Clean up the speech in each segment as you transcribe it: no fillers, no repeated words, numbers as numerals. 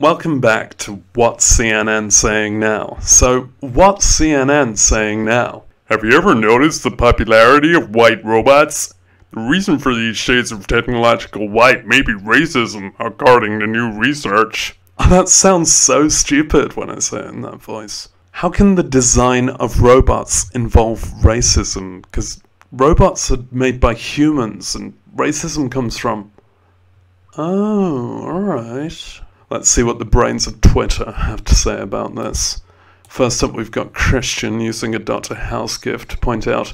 Welcome back to What's CNN Saying Now. So, what's CNN saying now? Have you ever noticed the popularity of white robots? The reason for these shades of technological white may be racism, according to new research. Oh, that sounds so stupid when I say it in that voice. How can the design of robots involve racism? Because robots are made by humans and racism comes from... Oh, alright. Let's see what the brains of Twitter have to say about this. First up, we've got Christian using a Dr. House gift to point out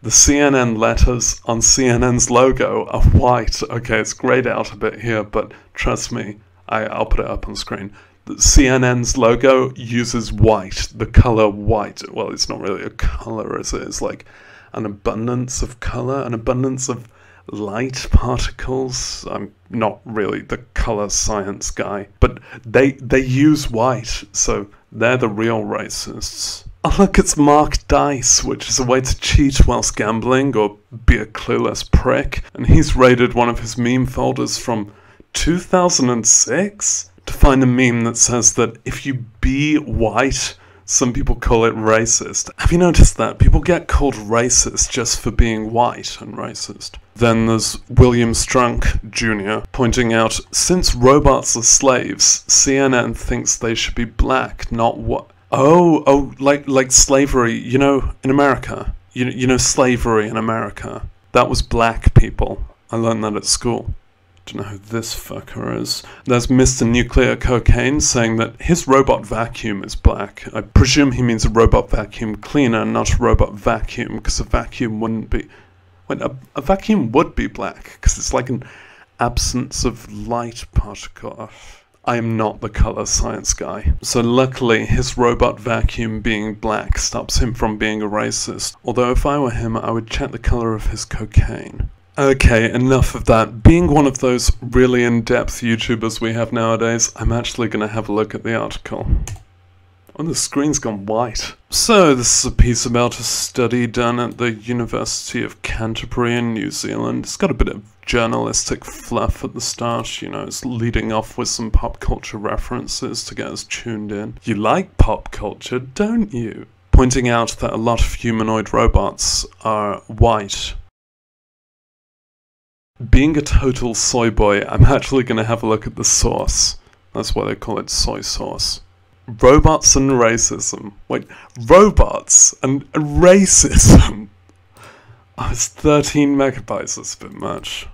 the CNN letters on CNN's logo are white. Okay, it's grayed out a bit here, but trust me, I'll put it up on screen. The CNN's logo uses white, the color white. Well, it's not really a color, is it? It's like an abundance of color, an abundance of light particles. I'm not really the color science guy, but they use white, so they're the real racists. Oh look, it's Mark Dice, which is a way to cheat whilst gambling or be a clueless prick, and he's raided one of his meme folders from 2006 to find a meme that says that if you be white, some people call it racist. Have you noticed that? People get called racist just for being white and racist. Then there's William Strunk Jr. pointing out, since robots are slaves, CNN thinks they should be black, not what? Oh, like slavery, you know, in America. You know slavery in America. That was black people. I learned that at school. Don't know who this fucker is. There's Mr. Nuclear Cocaine saying that his robot vacuum is black. I presume he means a robot vacuum cleaner, not a robot vacuum, because a vacuum wouldn't be... Wait, a vacuum would be black, because it's like an absence of light particle. I am not the color science guy. So luckily, his robot vacuum being black stops him from being a racist. Although if I were him, I would check the color of his cocaine. Okay, enough of that. Being one of those really in-depth YouTubers we have nowadays, I'm actually going to have a look at the article. Oh, the screen's gone white. So, this is a piece about a study done at the University of Canterbury in New Zealand. It's got a bit of journalistic fluff at the start, you know, it's leading off with some pop culture references to get us tuned in. You like pop culture, don't you? Pointing out that a lot of humanoid robots are white. Being a total soy boy, I'm actually going to have a look at the source. That's why they call it soy sauce. Robots and racism. Wait, robots and racism? Oh, it's 13 megabytes, that's a bit much.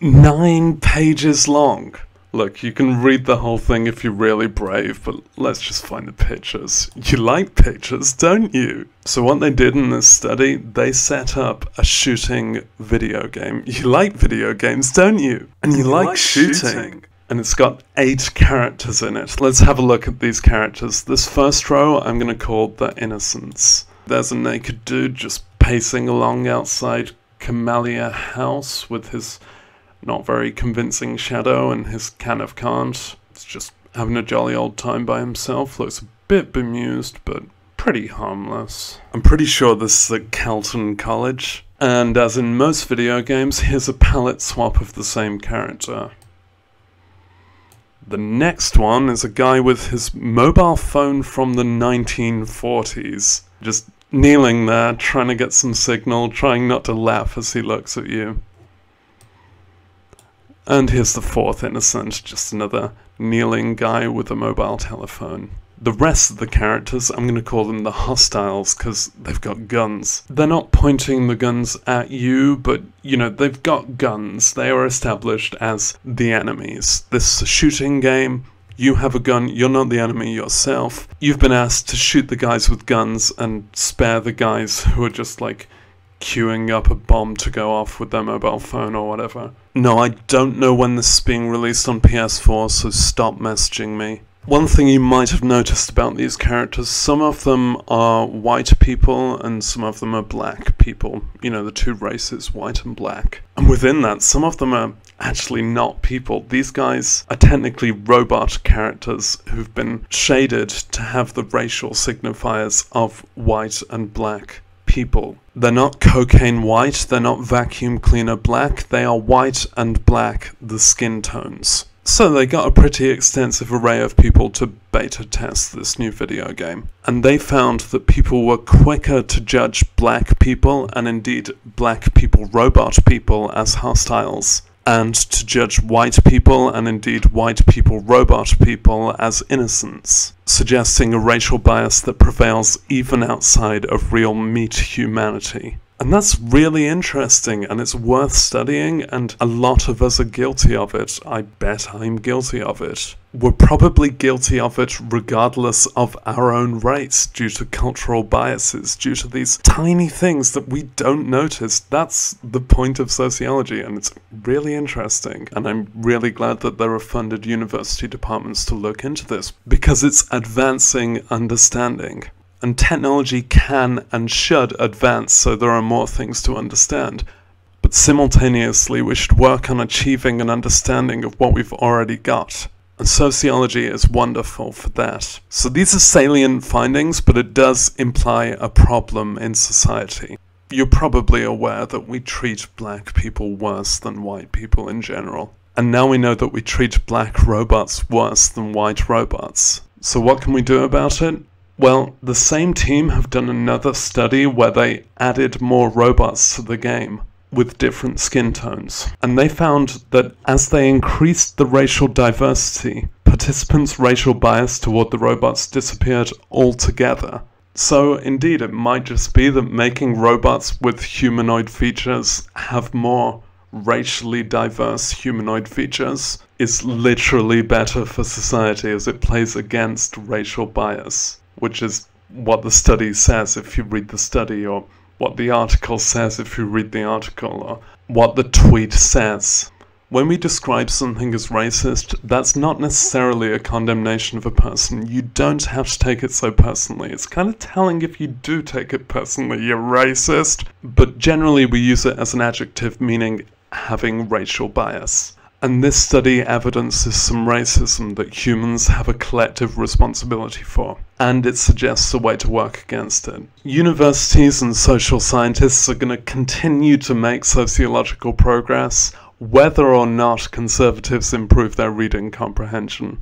9 pages long. Look, you can read the whole thing if you're really brave, but let's just find the pictures. You like pictures, don't you? So what they did in this study, they set up a shooting video game. You like video games, don't you? And you like shooting. And it's got 8 characters in it. Let's have a look at these characters. This first row, I'm going to call The Innocents. There's a naked dude just pacing along outside Camellia House with his not very convincing shadow and his can of Kant. It's just having a jolly old time by himself. Looks a bit bemused, but pretty harmless. I'm pretty sure this is at Calton College. And as in most video games, here's a palette swap of the same character. The next one is a guy with his mobile phone from the 1940s. Just kneeling there, trying to get some signal, trying not to laugh as he looks at you. And here's the fourth innocent, just another kneeling guy with a mobile telephone. The rest of the characters, I'm going to call them the hostiles, because they've got guns. They're not pointing the guns at you, but, you know, they've got guns. They are established as the enemies. This is a shooting game. You have a gun, you're not the enemy yourself. You've been asked to shoot the guys with guns and spare the guys who are just, like, queuing up a bomb to go off with their mobile phone or whatever. No, I don't know when this is being released on PS4, so stop messaging me. One thing you might have noticed about these characters, some of them are white people and some of them are black people. You know, the two races, white and black. And within that, some of them are actually not people. These guys are technically robot characters who've been shaded to have the racial signifiers of white and black people. They're not cocaine white, they're not vacuum cleaner black, they are white and black, the skin tones. So they got a pretty extensive array of people to beta test this new video game, and they found that people were quicker to judge black people, and indeed black people robot people, as hostiles, and to judge white people, and indeed white people robot people, as innocents, suggesting a racial bias that prevails even outside of real meat humanity. And that's really interesting, and it's worth studying, and a lot of us are guilty of it. I bet I'm guilty of it. We're probably guilty of it regardless of our own race, due to cultural biases, due to these tiny things that we don't notice. That's the point of sociology, and it's really interesting. And I'm really glad that there are funded university departments to look into this, because it's advancing understanding. And technology can and should advance, so there are more things to understand. But simultaneously, we should work on achieving an understanding of what we've already got. And sociology is wonderful for that. So these are salient findings, but it does imply a problem in society. You're probably aware that we treat black people worse than white people in general. And now we know that we treat black robots worse than white robots. So what can we do about it? Well, the same team have done another study where they added more robots to the game with different skin tones. And they found that as they increased the racial diversity, participants' racial bias toward the robots disappeared altogether. So indeed, it might just be that making robots with humanoid features have more racially diverse humanoid features is literally better for society, as it plays against racial bias. Which is what the study says if you read the study, or what the article says if you read the article, or what the tweet says. When we describe something as racist, that's not necessarily a condemnation of a person. You don't have to take it so personally. It's kind of telling if you do take it personally, you're racist. But generally we use it as an adjective meaning having racial bias. And this study evidences some racism that humans have a collective responsibility for, and it suggests a way to work against it. Universities and social scientists are going to continue to make sociological progress, whether or not conservatives improve their reading comprehension.